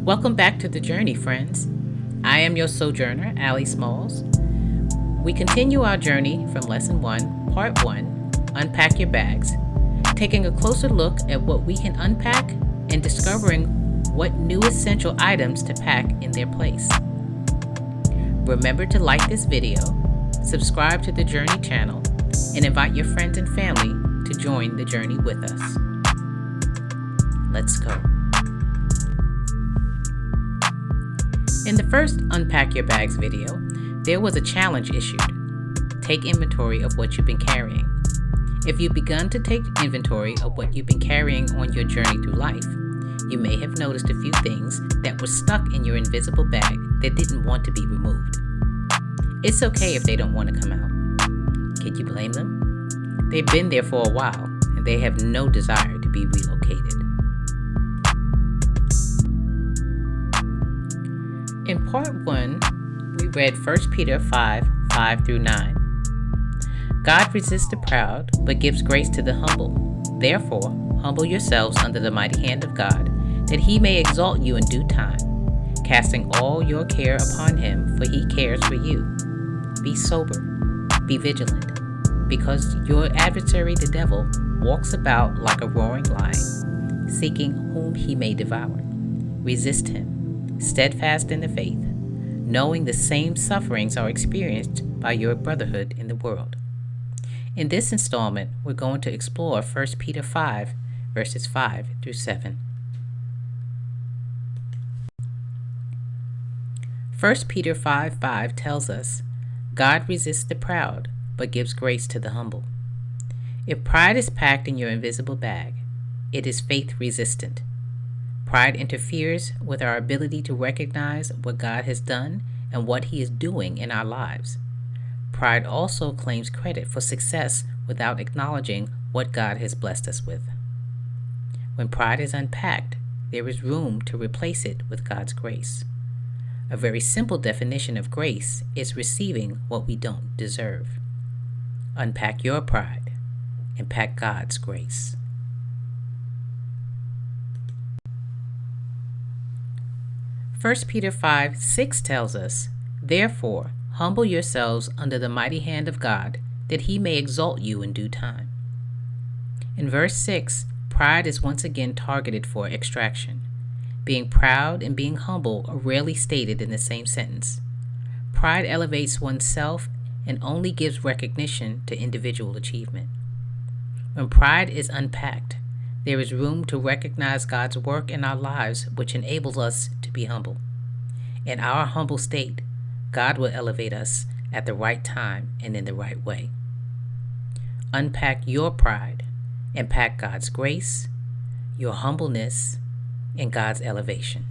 Welcome back to The Journey, friends. I am your sojourner, Allie Smalls. We continue our journey from Lesson 1, Part 1, Unpack Your Bags, taking a closer look at what we can unpack and discovering what new essential items to pack in their place. Remember to like this video, subscribe to the Journey channel, and invite your friends and family to join the journey with us. Let's go. In the first Unpack Your Bags video, there was a challenge issued. Take inventory of what you've been carrying. If you've begun to take inventory of what you've been carrying on your journey through life, you may have noticed a few things that were stuck in your invisible bag that didn't want to be removed. It's okay if they don't want to come out. Can you blame them? They've been there for a while, and they have no desire to be relocated. In Part 1, we read 1 Peter 5 through 9. God resists the proud, but gives grace to the humble. Therefore, humble yourselves under the mighty hand of God, that he may exalt you in due time, casting all your care upon him, for he cares for you. Be sober, be vigilant, because your adversary the devil walks about like a roaring lion, seeking whom he may devour. Resist him, steadfast in the faith, knowing the same sufferings are experienced by your brotherhood in the world. In this installment, we're going to explore 1 Peter 5, verses 5 through 7. 1 Peter 5 tells us, God resists the proud, but gives grace to the humble. If pride is packed in your invisible bag, it is faith resistant. Pride interferes with our ability to recognize what God has done and what he is doing in our lives. Pride also claims credit for success without acknowledging what God has blessed us with. When pride is unpacked, there is room to replace it with God's grace. A very simple definition of grace is receiving what we don't deserve. Unpack your pride and pack God's grace. 1 Peter 5:6 tells us, Therefore, humble yourselves under the mighty hand of God, that he may exalt you in due time. In verse 6, pride is once again targeted for extraction. Being proud and being humble are rarely stated in the same sentence. Pride elevates oneself and only gives recognition to individual achievement. When pride is unpacked, there is room to recognize God's work in our lives, which enables us to be humble. In our humble state, God will elevate us at the right time and in the right way. Unpack your pride and pack God's grace, your humbleness, and God's elevation.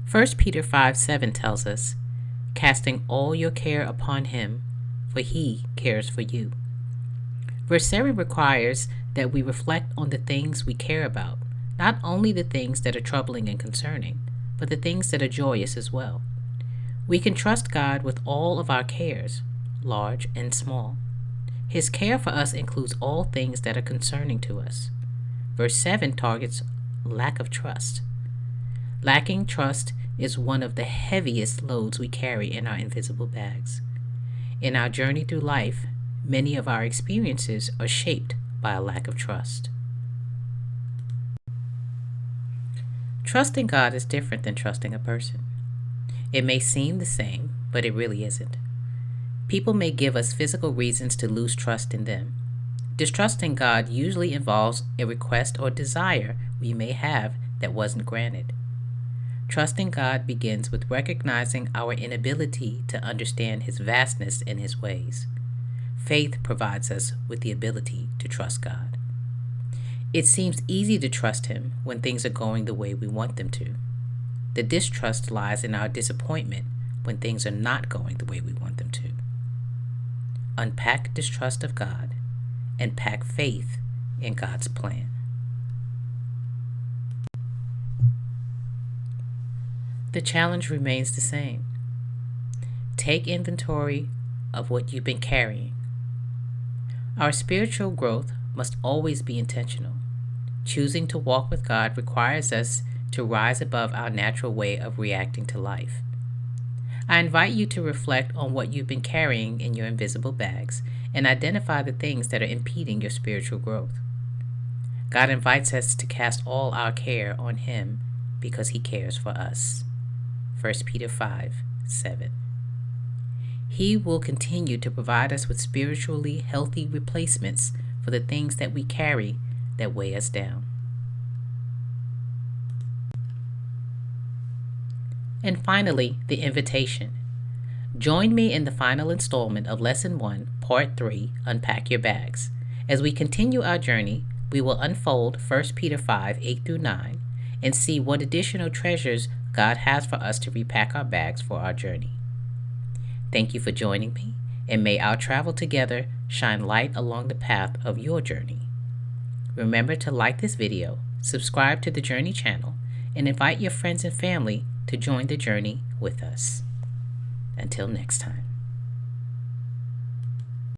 First Peter 5:7 tells us, casting all your care upon him, for he cares for you. Verse 7 requires that we reflect on the things we care about, not only the things that are troubling and concerning, but the things that are joyous as well. We can trust God with all of our cares, large and small. His care for us includes all things that are concerning to us. Verse 7 targets lack of trust. Lacking trust is one of the heaviest loads we carry in our invisible bags. In our journey through life, many of our experiences are shaped by a lack of trust. Trusting God is different than trusting a person. It may seem the same, but it really isn't. People may give us physical reasons to lose trust in them. Distrusting God usually involves a request or desire we may have that wasn't granted. Trusting God begins with recognizing our inability to understand his vastness and his ways. Faith provides us with the ability to trust God. It seems easy to trust him when things are going the way we want them to. The distrust lies in our disappointment when things are not going the way we want them to. Unpack distrust of God and pack faith in God's plan. The challenge remains the same. Take inventory of what you've been carrying. Our spiritual growth must always be intentional. Choosing to walk with God requires us to rise above our natural way of reacting to life. I invite you to reflect on what you've been carrying in your invisible bags and identify the things that are impeding your spiritual growth. God invites us to cast all our care on Him because He cares for us. 1 Peter 5:7. He will continue to provide us with spiritually healthy replacements for the things that we carry that weigh us down. And finally, the invitation. Join me in the final installment of Lesson 1, Part 3, Unpack Your Bags. As we continue our journey, we will unfold 1 Peter 5:8-9 and see what additional treasures God has for us to repack our bags for our journey. Thank you for joining me, and may our travel together shine light along the path of your journey. Remember to like this video, subscribe to the Journey channel, and invite your friends and family to join the journey with us. Until next time.